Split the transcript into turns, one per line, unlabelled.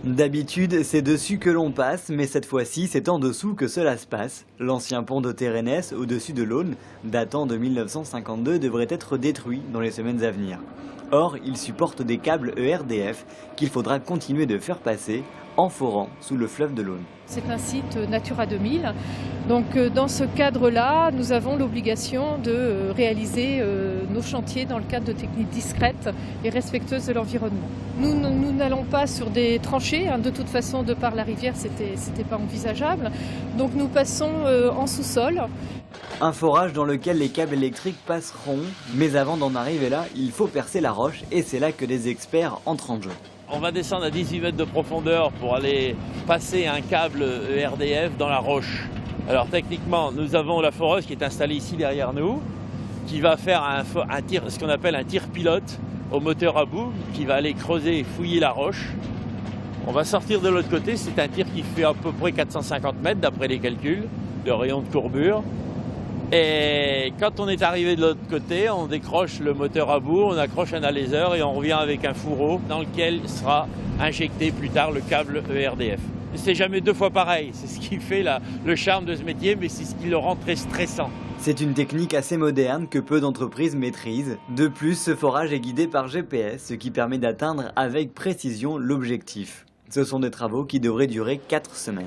D'habitude, c'est dessus que l'on passe, mais cette fois-ci, c'est en dessous que cela se passe. L'ancien pont de Térénès, au-dessus de l'Aulne, datant de 1952, devrait être détruit dans les semaines à venir. Or, il supporte des câbles ERDF qu'il faudra continuer de faire passer en forant sous le fleuve de l'Aulne.
C'est un site Natura 2000. Donc dans ce cadre-là, nous avons l'obligation de réaliser nos chantiers dans le cadre de techniques discrètes et respectueuses de l'environnement. Nous n'allons pas sur des tranchées, de toute façon, de par la rivière, c'était pas envisageable. Donc nous passons en sous-sol.
Un forage dans lequel les câbles électriques passeront, mais avant d'en arriver là, il faut percer la roche et c'est là que des experts entrent en jeu.
On va descendre à 18 mètres de profondeur pour aller passer un câble ERDF dans la roche. Alors techniquement, nous avons la foreuse qui est installée ici derrière nous, qui va faire un tir, ce qu'on appelle un tir pilote au moteur à bout, qui va aller creuser et fouiller la roche. On va sortir de l'autre côté, c'est un tir qui fait à peu près 450 mètres d'après les calculs, de rayon de courbure. Et quand on est arrivé de l'autre côté, on décroche le moteur à bout, on accroche un aléseur et on revient avec un fourreau dans lequel sera injecté plus tard le câble ERDF. C'est jamais deux fois pareil, c'est ce qui fait le charme de ce métier, mais c'est ce qui le rend très stressant.
C'est une technique assez moderne que peu d'entreprises maîtrisent. De plus, ce forage est guidé par GPS, ce qui permet d'atteindre avec précision l'objectif. Ce sont des travaux qui devraient durer 4 semaines.